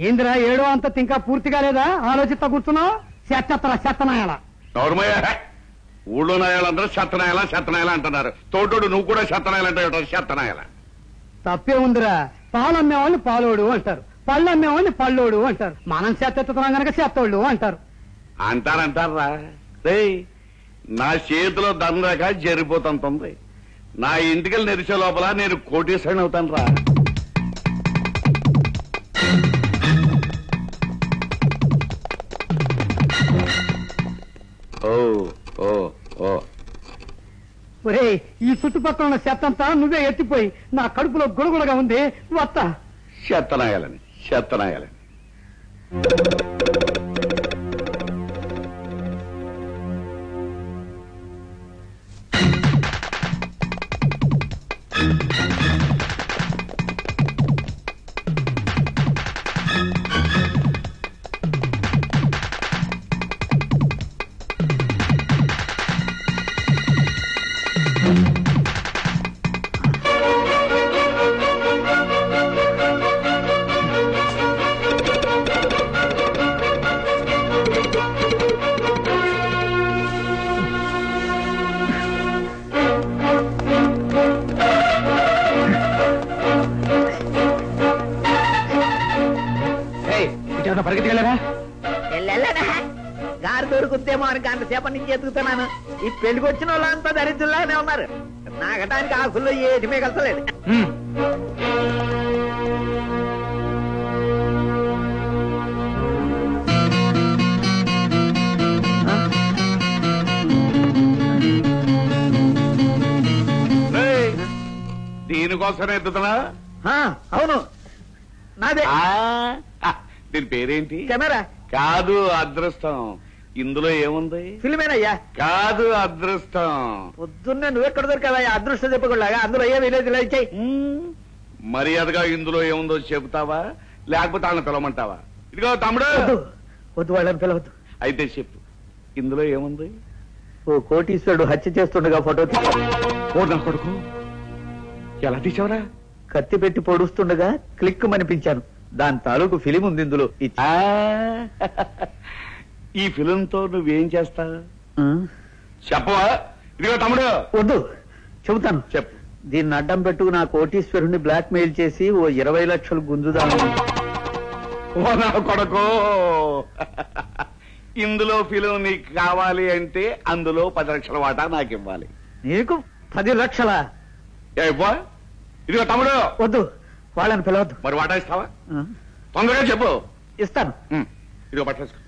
ఏందిరా ఏడో అంత ఇంకా పూర్తిగా లేదా? ఆలోచిస్తా కూర్చున్నావు. చెత్తనాయాల ఊళ్ళో నాయాలందరూ చెత్తనాయాల అంటున్నారు. తోటోడు నువ్వు కూడా చెత్తనాయాలంటావు. చెత్తనాయాల తప్పే ఉందిరా. పాలు అమ్మేవాళ్ళని పాలోడు అంటారు, పళ్ళు అమ్మేవాళ్ళని పళ్ళోడు అంటారు. మనం చెత్తెత్తుతున్నాం గనక చెత్తోళ్ళు అంటారు. అంటారా? నా చేతిలో దండగా జరిపోతుంటుంది. నా ఇంటికి నెరిసే లోపల నేను కోటేశ్వరుని అవుతాను రా. ఒరే, ఈ చుట్టుపక్కల ఉన్న చెత్తంతా నువ్వే ఎత్తిపోయి నా కడుపులో గుడగుడగా ఉంది. వస్తా. చెత్తనాయాలని పరిగెత్తికెళ్ళరా? గారు దొరుకుతేమో అని గంట సేపటి నుంచి ఎదుగుతున్నాను. ఈ పెళ్లికి వచ్చిన వాళ్ళంతా దరిద్రులానే ఉన్నారు. నాగటానికి ఆకుల్లో ఏది మిగల్చలేదు. దీనికోసమే ఎత్తుతున్నా? అవును, నాదే. దీని పేరేంటి? కెమెరా కాదు, అదృష్టం. ఇందులో ఏముంది? ఫిల్మేనయ్యా. కాదు, అదృష్టం. పొద్దున్నే నువ్వెక్కడ దొరికావయ్యా అదృష్టం చెప్పకుండా? అందులో ఏమీ లేదు. మర్యాదగా ఇందులో ఏముందో చెబుతావా, లేకపోతే వాళ్ళని పిలవమంటావా? ఇదిగో తమ్ముడు. వద్దు, వాళ్ళని పిలవద్దు. అయితే చెప్పు, ఇందులో ఏముంది? ఓ కోటీశ్వరుడు హత్య చేస్తుండగా ఫోటో ఓ నా కొడుకు, ఎలా తీసావరా? కత్తి పెట్టి పొడుస్తుండగా క్లిక్ అనిపించాను. దాని తాలూకు ఫిలిం ఉంది ఇందులో. ఈ ఫిలింతో నువ్వేం చేస్తా చెప్పవా? ఇదిగో తమ్ముడు. వద్దు, చెబుతాను. చెప్పు. దీన్ని అడ్డం పెట్టు నా కోటీశ్వరుణ్ణి బ్లాక్ మెయిల్ చేసి ఓ 20 లక్షలు గుంజుదాను. ఓ నా కొడుకు, ఇందులో ఫిలిం నీకు కావాలి అంటే అందులో 10 లక్షల వాటా నాకు ఇవ్వాలి. నీకు 10 లక్షలా? ఇదిగో తమ్ముడు. వద్దు, వాళ్ళని పిలవద్దు. మరి వాటా ఇస్తావా? తొందరగా చెప్పు. ఇస్తాను. ఇదిగో పట్టేసుకో,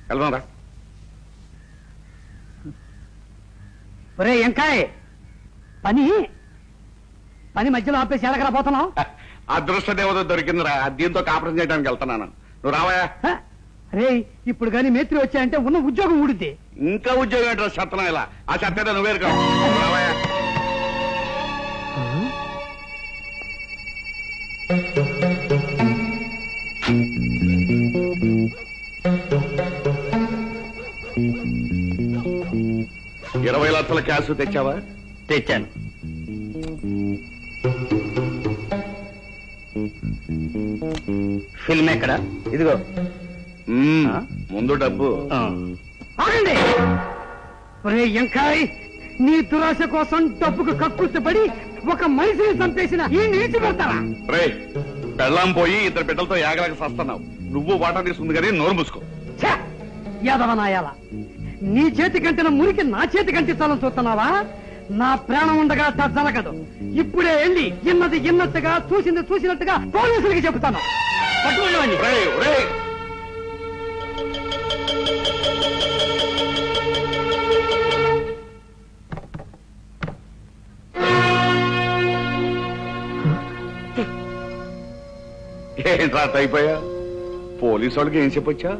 వెళ్దాం రా. ఒరే ఎంకాయ్, పని మధ్యలో ఆపేసి ఎలాగరా పోతున్నావు? అదృష్ట దేవత దొరికిందిరా, దీంతో కాపురం చేయడానికి వెళ్తున్నాను. నువ్వు రావయా? అరే, ఇప్పుడు గాని మేస్త్రి వచ్చాయంటే ఉన్న ఉద్యోగం ఊడిద్ది. ఇంకా ఉద్యోగం ఏంటో చెత్తనా? ఇలా ఆ చెత్త నువ్వేరుకో. రావయా? ఇరవై లక్షల క్యాష్ తెచ్చావా? తెచ్చాను. ఫిల్మ్ ఎక్కడ? ఇదిగో. ముందు డబ్బు. ఆగండి. ఒరే ఎంకాయ్, నీ దురాశ కోసం డబ్బుకు కక్కుర్తిపడి ఒక మనిషిని చంపేసిన ఈ నీచి పెడతారా? రే, పెళ్ళాం పోయి ఇద్దరు బిడ్డలతో యాగలాగా సస్తున్నావు. నువ్వు వాటా తీసుకుంది కానీ నోరు మూసుకో. యాదవనాయాల, నీ చేతి కంటిన మురికి నా చేతి కంటించాలని చూస్తున్నావా? నా ప్రాణం ఉండగా జరగదు. ఇప్పుడే వెళ్ళి ఇన్నది ఇన్నట్టుగా, చూసింది చూసినట్టుగా పోలీసులకి చెబుతాను. పట్టుకోండి. ఏంట్రా అయిపోయా? పోలీసు వాళ్ళకి ఏం చెప్పొచ్చా?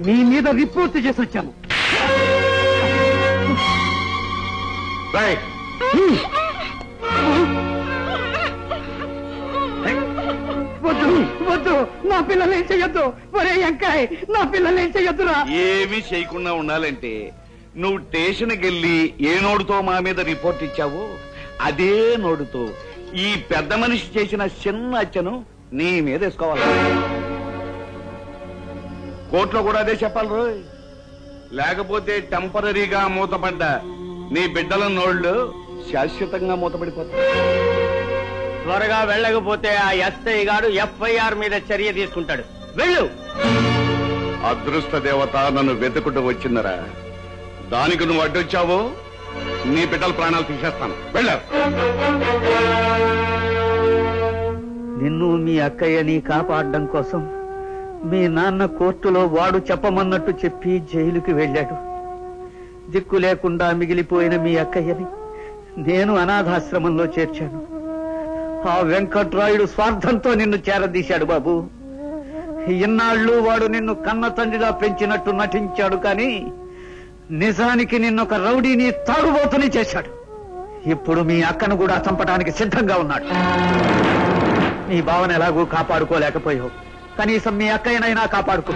మీ మీద రిపోర్ట్ చేసి వచ్చాను. వద్దు వద్దు, నా పిల్లలు ఏం చెయ్యొద్దు. ఒరే ఎంకాయ్, నా పిల్లలు ఏం చెయ్యొద్దురా. ఏమీ చేయకుండా ఉండాలంటే నువ్వు స్టేషన్కి వెళ్ళి ఏ నోడుతో మా మీద రిపోర్ట్ ఇచ్చావో అదే నోడుతో ఈ పెద్ద మనిషి చేసిన చిన్న హత్యను నీ మీద వేసుకోవాలి. కోర్టులో కూడా అదే చెప్పాలి రోయ్. లేకపోతే టెంపరీగా మూతపడ్డ నీ బిడ్డల నోళ్లు శాశ్వతంగా మూతపడిపోతాయి. త్వరగా వెళ్ళకపోతే ఆ ఎస్ఐ గారు FIR మీద చర్య తీసుకుంటాడు. వెళ్ళు. అదృష్ట దేవత నన్ను వెతుకుంటూ వచ్చిందరా. దానికి నువ్వు అడ్డొచ్చావు, నీ బిడ్డల ప్రాణాలు తీసేస్తాను. వెళ్ళా. నిన్ను మీ అక్కయ్యని కాపాడడం కోసం మీ నాన్న కోర్టులో వాడు చెప్పమన్నట్టు చెప్పి జైలుకి వెళ్ళాడు. దిక్కు లేకుండా మిగిలిపోయిన మీ అక్కయ్యని నేను అనాథాశ్రమంలో చేర్చాను. ఆ వెంకట్రాయుడు స్వార్థంతో నిన్ను చేరదీశాడు బాబు. ఇన్నాళ్ళు వాడు నిన్ను కన్న తండ్రిగా పెంచినట్టు నటించాడు, కానీ నిజానికి నిన్నొక రౌడీని తాగుబోతుని చేశాడు. ఇప్పుడు మీ అక్కను కూడా చంపడానికి సిద్ధంగా ఉన్నాడు. నీ భావన ఎలాగూ కాపాడుకోలేకపోయావు, కనీసం మీ అక్కయ్యనైనా కాపాడుకో.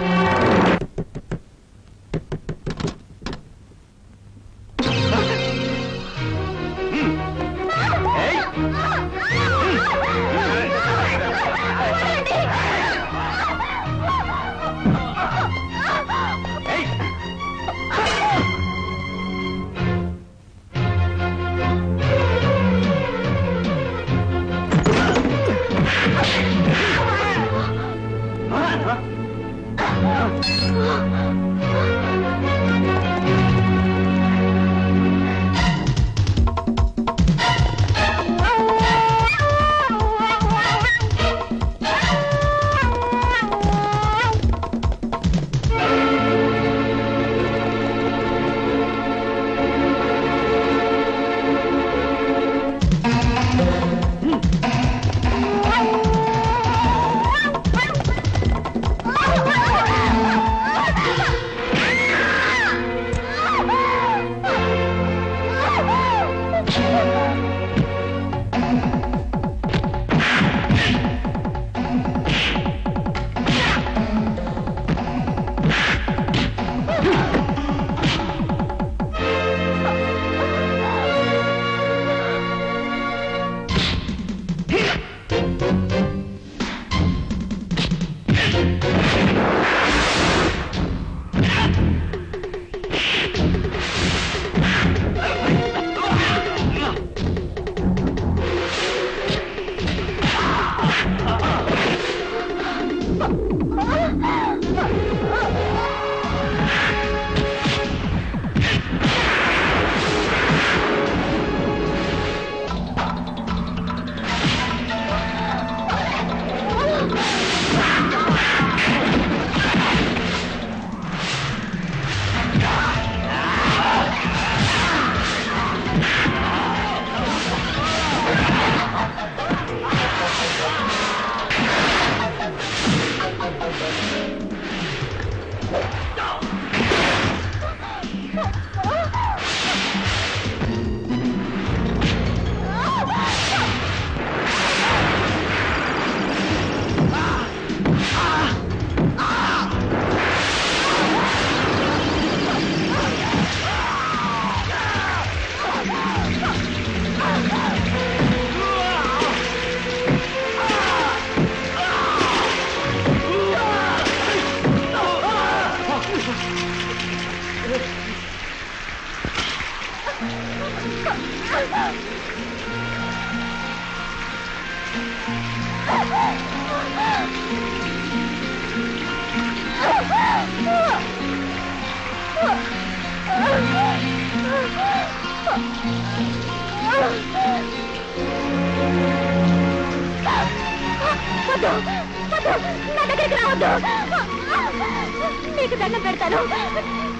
నీకు దండం పెడతాను,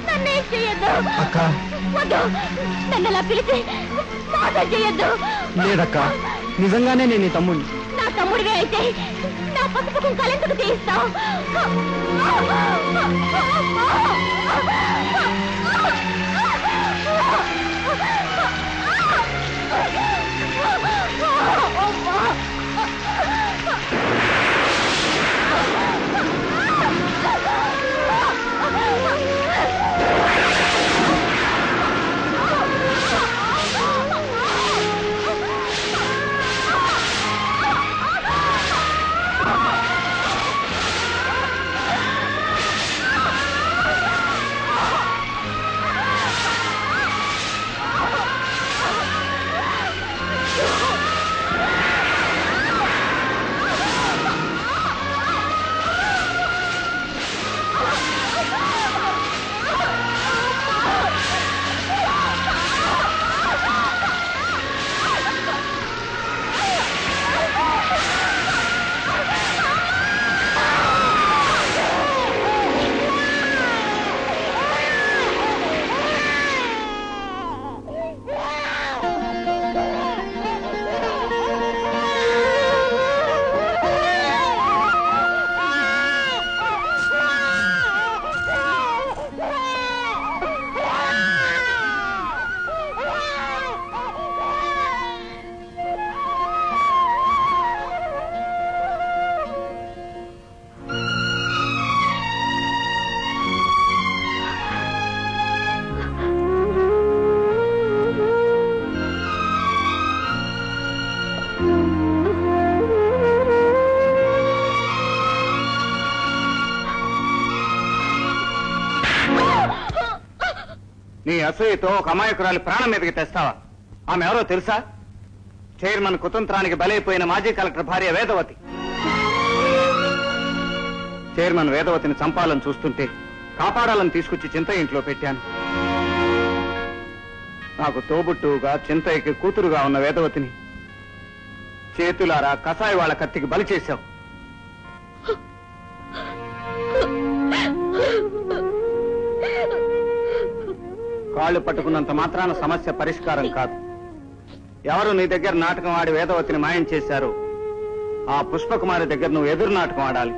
నన్నేం చెయ్యొద్దు. నన్నలా పిలిచి మోసం చెయ్యొద్దు. లేదక్క, నిజంగానే నేను నీ తమ్ముడిని. నా తమ్ముడివే అయితే నా పసుపు కుంకాలు ఎందుకు తీయిస్తావు? నీ అసూయతో ఒక అమాయకురాలి ప్రాణం మీదకి తెస్తావా? ఆమె ఎవరో తెలుసా? చైర్మన్ కుతంత్రానికి బలైపోయిన మాజీ కలెక్టర్ భార్య వేదవతి. చైర్మన్ వేదవతిని చంపాలని చూస్తుంటే కాపాడాలని తీసుకొచ్చి చింతయ్య ఇంట్లో పెట్టాను. నాకు తోబుట్టుగా చింతయ్యకి కూతురుగా ఉన్న వేదవతిని చేతులారా కసాయి వాళ్ళ కత్తికి బలి చేశావు. కాళ్ళు పట్టుకున్నంత మాత్రాన సమస్య పరిష్కారం కాదు. ఎవరు నీ దగ్గర నాటకం ఆడి వేదవతిని మాయం చేశారు, ఆ పుష్పకుమారి దగ్గర నువ్వు ఎదురు నాటకం ఆడాలి.